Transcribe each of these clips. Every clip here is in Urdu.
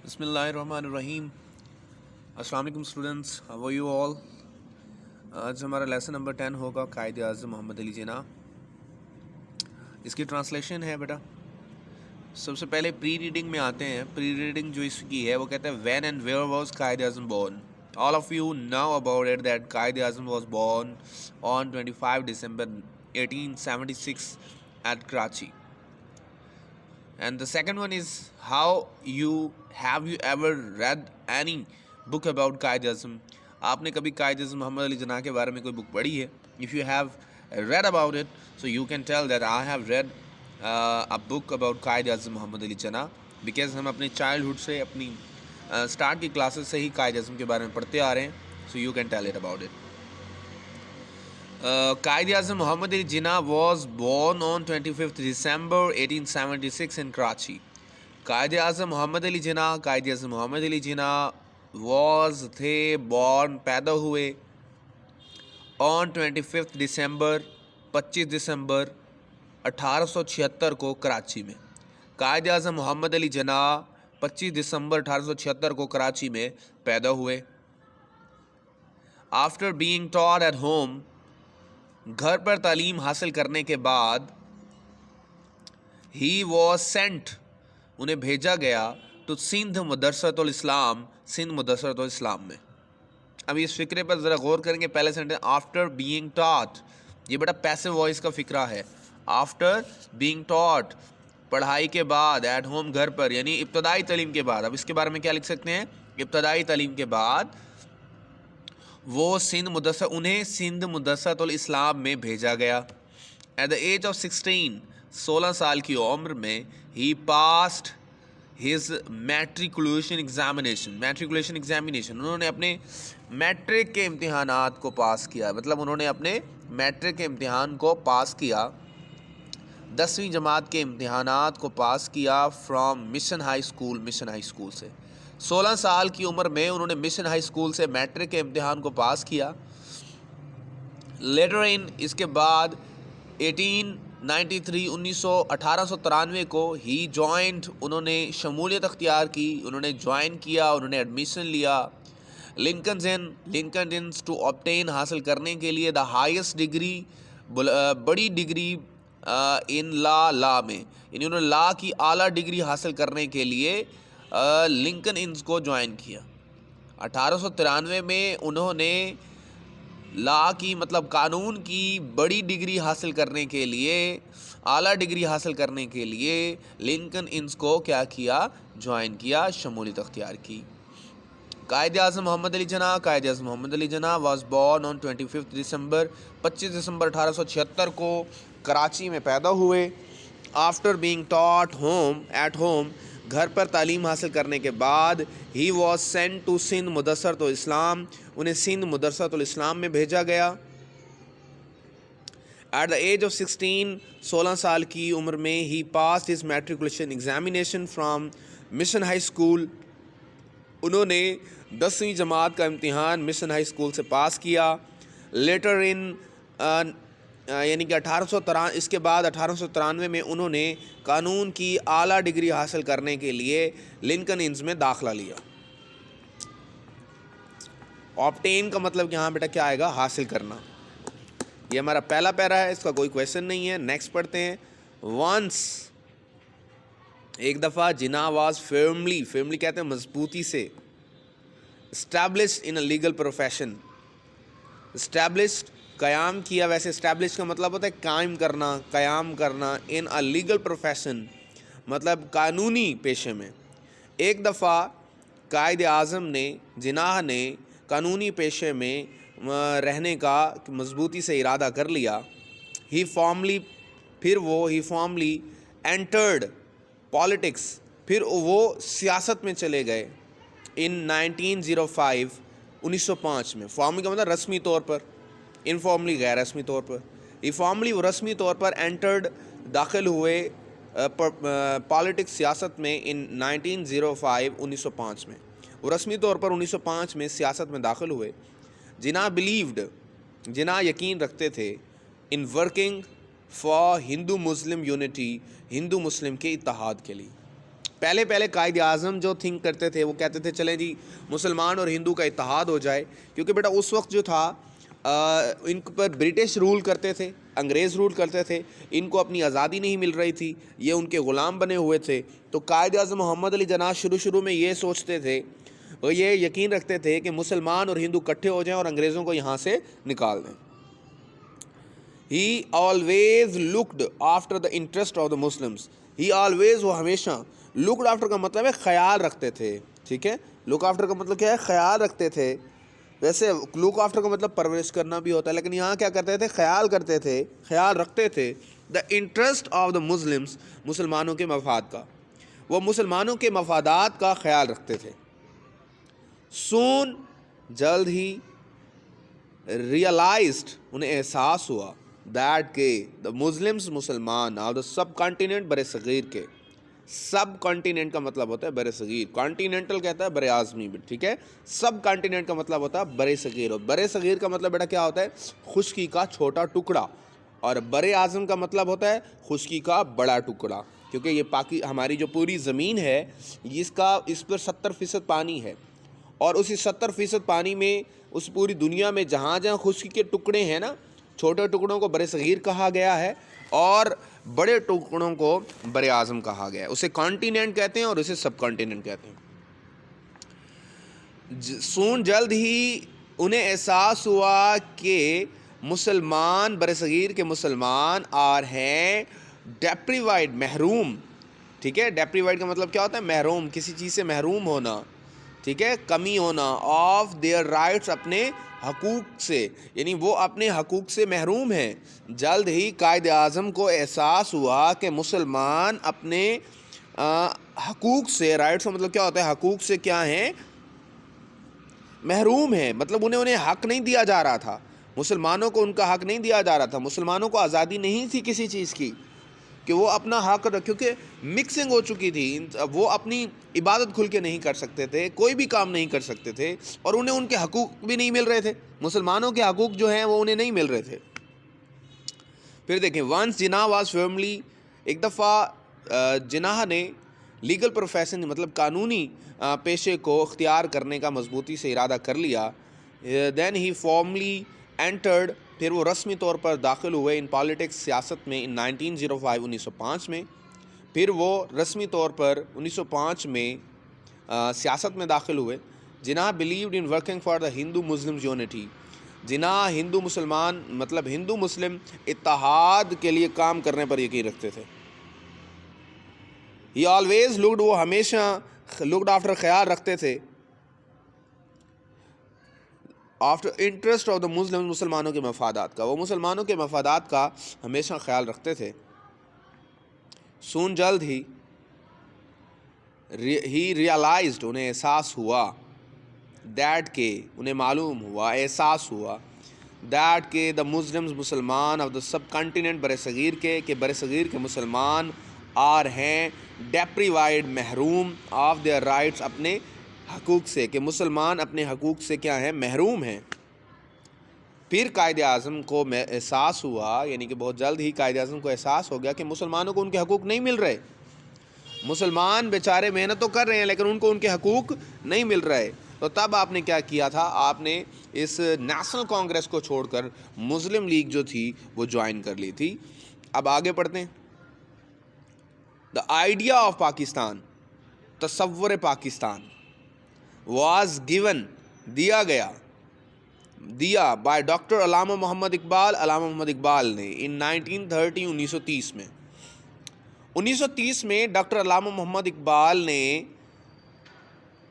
بسم اللہ الرحمن الرحیم. السلام علیکم students, how are you all. آج ہمارا لیسن نمبر 10 ہوگا قائد اعظم محمد علی جناح. اس کی ٹرانسلیشن ہے بیٹا. سب سے پہلے پری ریڈنگ میں آتے ہیں. پری ریڈنگ جو اس کی ہے وہ کہتے ہیں when and where was Quaid Azam born. All of you know about it that Quaid Azam was born on 25 December 1876 at Karachi. And the second one is how have you ever read any book about Quaid Azam. آپ نے کبھی قائد اعظم محمد علی جناح کے بارے میں کوئی بک پڑھی ہے؟ If you have read about it, so you can tell that I have read a book about Quaid Azam Muhammad Ali Jinnah, because ہم اپنے چائلڈہڈ سے اپنی اسٹارٹ کی کلاسز سے ہی قائد اعظم کے بارے میں پڑھتے آ رہے ہیں. So you can tell it about it. Quaid Azam Muhammad Ali Jinnah was born on 25 December 1876 in Karachi. Quaid Azam Muhammad Ali Jinnah was تھے born پیدا ہوئے on 25 December 25 دسمبر 1876 کو کراچی میں. قائد اعظم محمد علی جناح 25 دسمبر 1876 کو کراچی میں پیدا ہوئے. After being taught at home, گھر پر تعلیم حاصل کرنے کے بعد, he was sent, انہیں بھیجا گیا, to سندھ مدرسۃ الاسلام, سندھ مدرسۃ الاسلام میں. اب اس فقرے پر ذرا غور کریں گے. پہلے سینٹنس آفٹر بینگ ٹاٹ, یہ بڑا پیسو وائس کا فقرہ ہے. آفٹر بینگ ٹاٹ, پڑھائی کے بعد, ایٹ ہوم گھر پر, یعنی ابتدائی تعلیم کے بعد. اب اس کے بارے میں کیا لکھ سکتے ہیں؟ ابتدائی تعلیم کے بعد وہ انہیں سندھ مدرسۃ الاسلام میں بھیجا گیا. ایٹ دا ایج آف 16 سال کی عمر میں, ہی پاسڈ ہز میٹریکولیشن ایگزامینیشن, انہوں نے اپنے میٹرک کے امتحانات کو پاس کیا. مطلب انہوں نے اپنے میٹرک کے امتحان کو پاس کیا, 10ویں جماعت کے امتحانات کو پاس کیا فرام مشن ہائی اسکول سے. 16 سال کی عمر میں انہوں نے مشن ہائی اسکول سے میٹرک کے امتحان کو پاس کیا. لیٹر ان, اس کے بعد 1893 کو ہی جوائنٹ, انہوں نے شمولیت اختیار کی, انہوں نے جوائن کیا, انہوں نے ایڈمیشن لیا لنکن انس ٹو آبٹین, حاصل کرنے کے لیے, دا ہائیسٹ ڈگری, بڑی ڈگری, ان لا میں, یعنی انہوں نے لا کی اعلیٰ ڈگری حاصل کرنے کے لیے لنکن انس کو جوائن کیا. 1893 میں انہوں نے لا کی, مطلب قانون کی بڑی ڈگری حاصل کرنے کے لیے, اعلیٰ ڈگری حاصل کرنے کے لیے لنکن انس کو کیا کیا؟ جوائن کیا, شمولیت اختیار کی. قائد اعظم محمد Ali Jinnah was born on 25 دسمبر 25 دسمبر 1876 کو کراچی میں پیدا ہوئے. After being taught at home, گھر پر تعلیم حاصل کرنے کے بعد, he was sent to Sindh Madressatul Islam, انہیں سندھ مدرسۃ الاسلام میں بھیجا گیا. ایٹ دا ایج آف 16 سال کی عمر میں, ہی passed his matriculation examination from mission high school, انہوں نے 10ویں جماعت کا امتحان مشن ہائی اسکول سے پاس کیا. لیٹر ان, یعنی کہ 1893, اس کے بعد 1893 میں انہوں نے قانون کی اعلیٰ ڈگری حاصل کرنے کے لیے لنکن انس میں داخلہ لیا. آبٹین کا مطلب یہاں بیٹا کیا آئے گا؟ حاصل کرنا. یہ ہمارا پہلا پیرا ہے, اس کا کوئی کویشچن نہیں ہے. نیکسٹ پڑھتے ہیں. ونس, ایک دفعہ, جناح واز فرملی کہتے ہیں مضبوطی سے, established in a legal profession, established قیام کیا. ویسے اسٹیبلش کا مطلب ہوتا ہے قائم کرنا, قیام کرنا. ان اے لیگل پروفیشن مطلب قانونی پیشے میں. ایک دفعہ قائد اعظم نے, جناح نے قانونی پیشے میں رہنے کا مضبوطی سے ارادہ کر لیا. ہی فارملی انٹرڈ پالیٹکس, پھر وہ سیاست میں چلے گئے. ان 1905 میں. فارملی کا مطلب رسمی طور پر, انفارملی غیر رسمی طور پر. فارملی وہ رسمی طور پر انٹرڈ, داخل ہوئے پالیٹکس, سیاست میں. ان 1905 میں وہ رسمی طور پر 1905 میں سیاست میں داخل ہوئے. جناح یقین رکھتے تھے in working for Hindu Muslim unity, Hindu Muslim کے اتحاد کے لیے. پہلے قائد اعظم جو تھنک کرتے تھے وہ کہتے تھے چلیں جی مسلمان اور ہندو کا اتحاد ہو جائے، کیونکہ بیٹا اس وقت جو تھا ان پر برٹش رول کرتے تھے، انگریز رول کرتے تھے، ان کو اپنی آزادی نہیں مل رہی تھی، یہ ان کے غلام بنے ہوئے تھے. تو قائد اعظم محمد علی جناح شروع میں یہ سوچتے تھے، وہ یہ یقین رکھتے تھے کہ مسلمان اور ہندو اکٹھے ہو جائیں اور انگریزوں کو یہاں سے نکال دیں. He always looked after the interest of the Muslims. وہ ہمیشہ looked after کا مطلب ہے خیال رکھتے تھے. ٹھیک ہے، look after کا مطلب کیا ہے؟ خیال رکھتے تھے. ویسے look after کا مطلب پرورش کرنا بھی ہوتا ہے، لیکن یہاں کیا کرتے تھے؟ خیال کرتے تھے، خیال رکھتے تھے. The interest of the Muslims, مسلمانوں کے مفاد کا، وہ مسلمانوں کے مفادات کا خیال رکھتے تھے. سون، جلد ہی، ریئلائزڈ، انہیں احساس ہوا، دیٹ کہ دا مسلمس، مسلمان، آف دا سب کانٹیننٹ، بر صغیر کے. سب کانٹیننٹ کا مطلب ہوتا ہے بر صغیر، کانٹیننٹل کہتا ہے بر اعظمی. ٹھیک ہے، سب کانٹیننٹ کا مطلب ہوتا ہے بر صغیر، اور بر صغیر کا مطلب بیٹا کیا ہوتا ہے؟ خشکی کا چھوٹا ٹکڑا. اور بر اعظم کا مطلب ہوتا ہے خشکی کا بڑا ٹکڑا، کیونکہ یہ ہماری جو پوری زمین ہے اس پر 70% پانی ہے، اور اسی 70% پانی میں اس پوری دنیا میں جہاں خشکی کے ٹکڑے ہیں نا، چھوٹے ٹکڑوں کو بر صغیر کہا گیا ہے اور بڑے ٹکڑوں کو بر اعظم کہا گیا ہے. اسے کانٹیننٹ کہتے ہیں اور اسے سب کانٹیننٹ کہتے ہیں. سون، جلد ہی، انہیں احساس ہوا کہ مسلمان، بر صغیر کے مسلمان، ہیں ڈیپریوائڈ، محروم. ٹھیک ہے، ڈیپریوائڈ کا مطلب کیا ہوتا ہے؟ محروم، کسی چیز سے محروم ہونا. ٹھیک ہے، کمی ہونا. آف دیئر رائٹس، اپنے حقوق سے، یعنی وہ اپنے حقوق سے محروم ہیں. جلد ہی قائد اعظم کو احساس ہوا کہ مسلمان اپنے حقوق سے، رائٹس کا مطلب کیا ہوتا ہے؟ حقوق سے کیا ہیں؟ محروم ہیں. مطلب انہیں حق نہیں دیا جا رہا تھا، مسلمانوں کو ان کا حق نہیں دیا جا رہا تھا. مسلمانوں کو آزادی نہیں تھی کسی چیز کی کہ وہ اپنا حق، کیونکہ مکسنگ ہو چکی تھی، وہ اپنی عبادت کھل کے نہیں کر سکتے تھے، کوئی بھی کام نہیں کر سکتے تھے، اور انہیں ان کے حقوق بھی نہیں مل رہے تھے. مسلمانوں کے حقوق جو ہیں وہ انہیں نہیں مل رہے تھے. پھر دیکھیں، ونس جناح واز فیملی، ایک دفعہ جناح نے لیگل پروفیشن، مطلب قانونی پیشے کو اختیار کرنے کا مضبوطی سے ارادہ کر لیا. دین ہی فارملی انٹرڈ، پھر وہ رسمی طور پر داخل ہوئے ان پالیٹکس، سیاست میں، ان 1905، 1905 میں. پھر وہ رسمی طور پر 1905 میں سیاست میں داخل ہوئے. Jinnah believed in working for the Hindu Muslim unity. Jinnah Hindu مسلمان، مطلب ہندو مسلم اتحاد کے لیے کام کرنے پر یقین رکھتے تھے. ہی آلویز لکڈ، وہ ہمیشہ لکڈ آفٹر، خیال رکھتے تھے، آفٹر انٹرسٹ آف دا مسلم، مسلمانوں کے مفادات کا، وہ مسلمانوں کے مفادات کا ہمیشہ خیال رکھتے تھے. سون، جلد ہی، ہی ریئلائزڈ، انہیں احساس ہوا، دیٹ کہ انہیں معلوم ہوا، احساس ہوا، دیٹ کہ دا مسلمز، مسلمان، آف دا سب کانٹیننٹ، بر صغیر کے، کہ بر صغیر کے مسلمان، ہیں ڈیپریوائڈ، محروم، آف دیئر رائٹس، اپنے حقوق سے، کہ مسلمان اپنے حقوق سے کیا ہیں؟ محروم ہیں. پھر قائد اعظم کو احساس ہوا، یعنی کہ بہت جلد ہی قائد اعظم کو احساس ہو گیا کہ مسلمانوں کو ان کے حقوق نہیں مل رہے. مسلمان بیچارے محنت تو کر رہے ہیں لیکن ان کو ان کے حقوق نہیں مل رہے. تو تب آپ نے کیا کیا تھا؟ آپ نے اس نیشنل کانگریس کو چھوڑ کر مسلم لیگ جو تھی وہ جوائن کر لی تھی. اب آگے پڑھتے ہیں. دا آئیڈیا آف پاکستان، تصور پاکستان، واز گیون، دیا بائی ڈاکٹر علامہ محمد اقبال، علامہ محمد اقبال نے، ان 1930، 1930 میں. 1930 میں ڈاکٹر علامہ محمد اقبال نے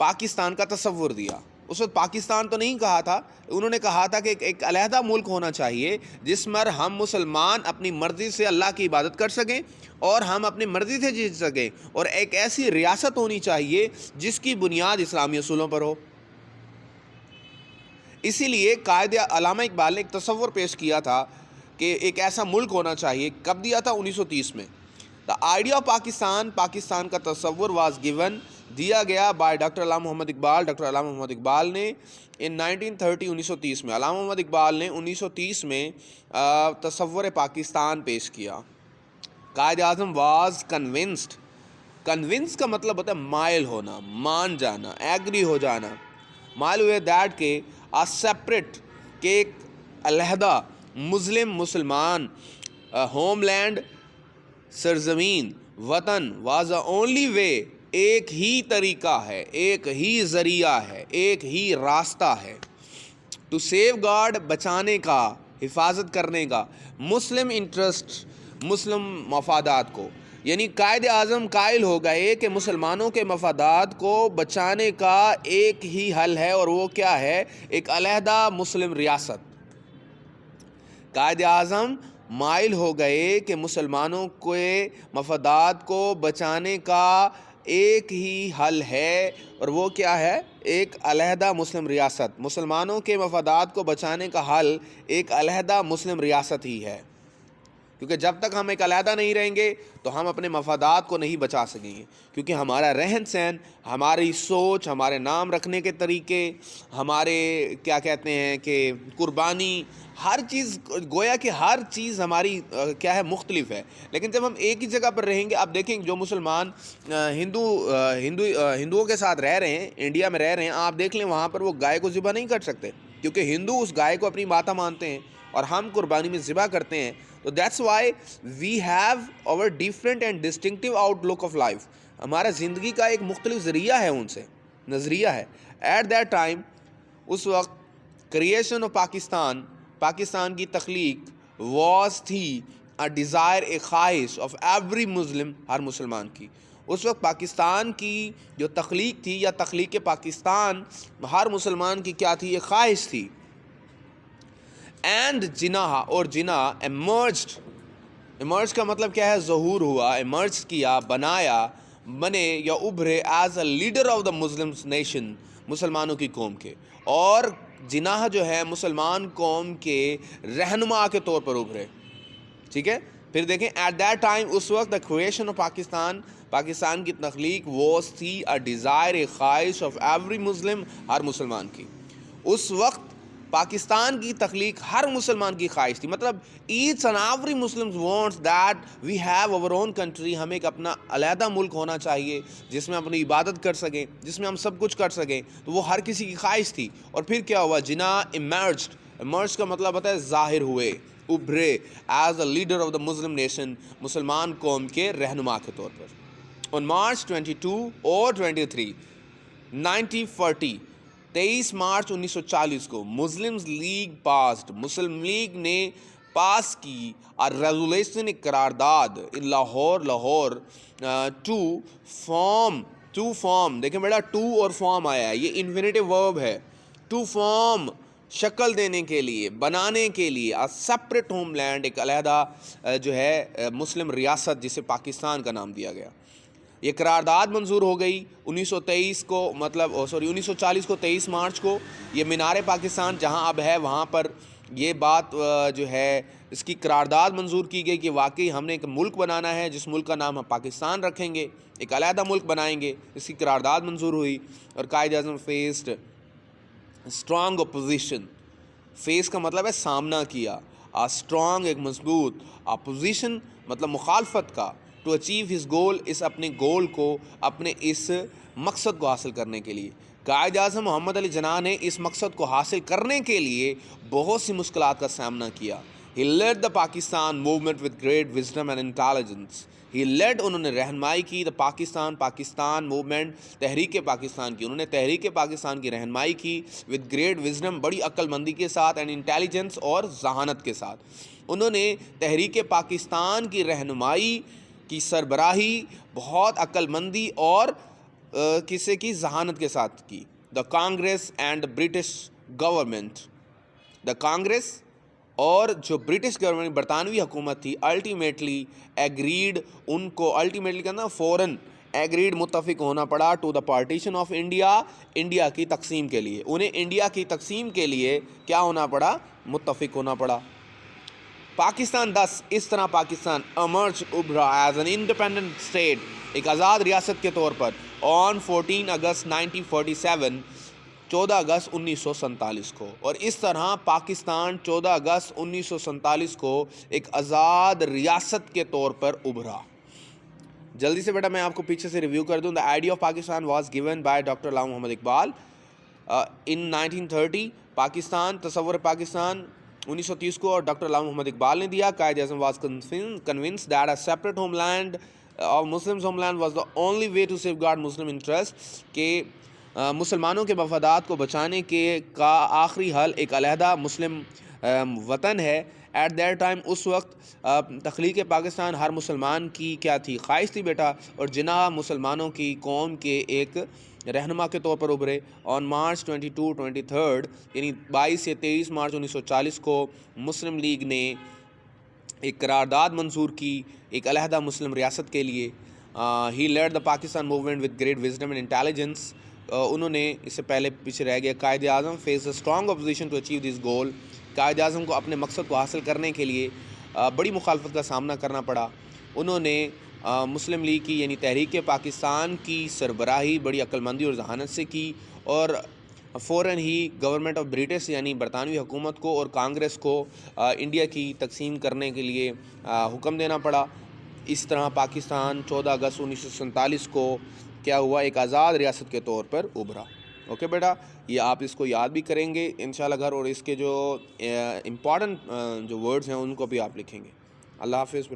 پاکستان کا تصور دیا. اس وقت پاکستان تو نہیں کہا تھا، انہوں نے کہا تھا کہ ایک علیحدہ ملک ہونا چاہیے جس میں ہم مسلمان اپنی مرضی سے اللہ کی عبادت کر سکیں اور ہم اپنی مرضی سے جی سکیں، اور ایک ایسی ریاست ہونی چاہیے جس کی بنیاد اسلامی اصولوں پر ہو. اسی لیے قائد علامہ اقبال نے ایک تصور پیش کیا تھا کہ ایک ایسا ملک ہونا چاہیے. کب دیا تھا؟ 1930 میں. The idea of Pakistan, Pakistan کا تصور، واز گیون، دیا گیا by doctor Allama Muhammad Iqbal, doctor علامہ محمد اقبال نے، ان 1930، 1930 میں. علامہ محمد اقبال نے 1930 میں تصور پاکستان پیش کیا. قائد اعظم واز کنونسڈ، کنونس کا مطلب ہوتا ہے مائل ہونا, مان جانا, ایگری ہو جانا. مائل ہوئے دیٹ کہ آ سیپریٹ, کہ ایک علیحدہ مسلمان ہوم لینڈ, سرزمین, وطن, واز دا اونلی وے, ایک ہی طریقہ ہے, ایک ہی ذریعہ ہے, ایک ہی راستہ ہے, ٹو سیو گارڈ, بچانے کا, حفاظت کرنے کا, مسلم انٹرسٹ, مسلم مفادات کو. یعنی قائد اعظم قائل ہو گئے کہ مسلمانوں کے مفادات کو بچانے کا ایک ہی حل ہے, اور وہ کیا ہے؟ ایک علیحدہ مسلم ریاست. قائد اعظم مائل ہو گئے کہ مسلمانوں کے مفادات کو بچانے کا ایک ہی حل ہے, اور وہ کیا ہے؟ ایک علیحدہ مسلم ریاست. مسلمانوں کے مفادات کو بچانے کا حل ایک علیحدہ مسلم ریاست ہی ہے, کیونکہ جب تک ہم ایک علیحدہ نہیں رہیں گے تو ہم اپنے مفادات کو نہیں بچا سکیں گے. کیونکہ ہمارا رہن سہن, ہماری سوچ, ہمارے نام رکھنے کے طریقے, ہمارے کیا کہتے ہیں کہ قربانی, ہر چیز, گویا کہ ہر چیز ہماری کیا ہے؟ مختلف ہے. لیکن جب ہم ایک ہی جگہ پر رہیں گے, آپ دیکھیں جو مسلمان ہندوؤں کے ساتھ رہ رہے ہیں, انڈیا میں رہ رہے ہیں, آپ دیکھ لیں وہاں پر وہ گائے کو ذبح نہیں کر سکتے, کیونکہ ہندو اس گائے کو اپنی ماتا مانتے ہیں اور ہم قربانی میں ذبح کرتے ہیں. تو that's why we have our different and distinctive outlook of life. ہمارا زندگی کا ایک مختلف ذریعہ ہے, ان سے نظریہ ہے. ایٹ دیٹ ٹائم, اس وقت کریشن آف پاکستان, پاکستان کی تخلیق واز تھی اے ڈیزائر, اے خواہش آف ایوری مسلم, ہر مسلمان کی. اس وقت پاکستان کی جو تخلیق تھی, یا تخلیق پاکستان ہر مسلمان کی کیا تھی؟ ایک خواہش تھی. اینڈ جناح, اور جناح ایمرجڈ کا مطلب کیا ہے؟ ظہور ہوا, ایمرج کیا, بنے یا ابھرے as a leader of the Muslim nation, مسلمانوں کی قوم کے. اور جناح جو ہے مسلمان قوم کے رہنما کے طور پر ابھرے. ٹھیک ہے, پھر دیکھیں ایٹ دیٹ ٹائم, اس وقت the creation of Pakistan, Pakistan کی تخلیق واز تھی اے ڈیزائر, اے خواہش آف ایوری مسلم, ہر مسلمان کی. اس وقت پاکستان کی تخلیق ہر مسلمان کی خواہش تھی. مطلب each and every Muslim wants that we have our own country, ہمیں ایک اپنا علیحدہ ملک ہونا چاہیے جس میں اپنی عبادت کر سکیں, جس میں ہم سب کچھ کر سکیں. تو وہ ہر کسی کی خواہش تھی. اور پھر کیا ہوا؟ جناح ایمرجڈ کا مطلب ہوتا ہے ظاہر ہوئے, ابھرے, as a leader of the Muslim nation, مسلمان قوم کے رہنما کے طور پر. آن مارچ 22 اور 23 1940, 23 مارچ 1940 کو مسلم لیگ نے پاس کی ریزولیشن, ایک قرارداد ان لاہور ٹو فارم. دیکھیں بیٹا, ٹو اور فارم آیا ہے, یہ انفینیٹیو ورب ہے. ٹو فارم, شکل دینے کے لیے, بنانے کے لیے, سیپریٹ ہوم لینڈ, ایک علیحدہ جو ہے مسلم ریاست جسے پاکستان کا نام دیا گیا. یہ قرارداد منظور ہو گئی 1923 کو, 1940 کو, 23 مارچ کو. یہ مینار پاکستان جہاں اب ہے وہاں پر یہ بات جو ہے اس کی قرارداد منظور کی گئی کہ واقعی ہم نے ایک ملک بنانا ہے جس ملک کا نام ہم پاکستان رکھیں گے, ایک علیحدہ ملک بنائیں گے. اس کی قرارداد منظور ہوئی, اور Quaid Azam faced strong opposition. Face کا مطلب ہے سامنا کیا, اسٹرانگ ایک مضبوط, اپوزیشن مطلب مخالفت کا. ٹو اچیو ہز گول, اس اپنے گول کو, اپنے اس مقصد کو حاصل کرنے کے لیے. قائد اعظم محمد علی جناح نے اس مقصد کو حاصل کرنے کے لیے بہت سی مشکلات کا سامنا کیا. He led the Pakistan movement with great wisdom and intelligence. انہوں نے رہنمائی کی پاکستان موومنٹ, تحریک پاکستان کی. انہوں نے تحریک پاکستان کی رہنمائی کی with great wisdom, بڑی عقل مندی کے ساتھ, and intelligence, اور ذہانت کے ساتھ. انہوں نے تحریک پاکستان کی رہنمائی کی سربراہی بہت عقل مندی اور کسی کی ذہانت کے ساتھ کی. دا کانگریس اینڈ برٹش گورنمنٹ, دا کانگریس اور جو برٹش گورنمنٹ, برطانوی حکومت تھی, الٹیمیٹلی ایگریڈ, ان کو الٹیمیٹلی کہنا فوراً ایگریڈ, متفق ہونا پڑا to the partition of India, India کی تقسیم کے لیے. انہیں انڈیا کی تقسیم کے لیے کیا ہونا پڑا؟ متفق ہونا پڑا. پاکستان اس طرح پاکستان ایمرج, ابھرا ایز این انڈیپینڈنٹ اسٹیٹ, ایک آزاد ریاست کے طور پر, آن 14 اگست 1947, 14 اگست 1947 کو. اور اس طرح پاکستان 14 اگست 1947 کو ایک آزاد ریاست کے طور پر ابھرا. جلدی سے بیٹا میں آپ کو پیچھے سے ریویو کر دوں. The idea of Pakistan was given by doctor علامہ محمد اقبال ان 1930. پاکستان تصور پاکستان 1930 کو اور ڈاکٹر علامہ محمد اقبال نے دیا. قائد Azam was convinced that a separate homeland of Muslims homeland was the only way to safeguard Muslim interests, کہ مسلمانوں کے مفادات کو بچانے کے کا آخری حل ایک علیحدہ مسلم وطن ہے. ایٹ دیٹ ٹائم اس وقت تخلیق پاکستان ہر مسلمان کی کیا تھی؟ خواہش تھی بیٹا, اور جناح مسلمانوں کی قوم کے ایک رہنما کے طور پر ابھرے. آن مارچ 23 یعنی 22 سے 23 مارچ 1940 کو مسلم لیگ نے ایک قرارداد منظور کی ایک علیحدہ مسلم ریاست کے لیے. He led the Pakistan movement with great wisdom and intelligence. انہوں نے اس سے پہلے پیچھے رہ گیا. Quaid Azam faced a strong opposition to achieve this goal. Quaid Azam کو اپنے مقصد کو حاصل کرنے کے لیے بڑی مخالفت کا سامنا کرنا پڑا. انہوں نے مسلم لیگ کی یعنی تحریک پاکستان کی سربراہی بڑی عقلمندی اور ذہانت سے کی, اور فوراً ہی گورنمنٹ آف برٹش یعنی برطانوی حکومت کو اور کانگریس کو انڈیا کی تقسیم کرنے کے لیے حکم دینا پڑا. اس طرح پاکستان 14 اگست 1947 کو کیا ہوا؟ ایک آزاد ریاست کے طور پر ابھرا. اوکے بیٹا, یہ آپ اس کو یاد بھی کریں گے انشاءاللہ گھر, اور اس کے جو امپورٹنٹ جو ورڈز ہیں ان کو بھی آپ لکھیں گے. اللہ حافظ.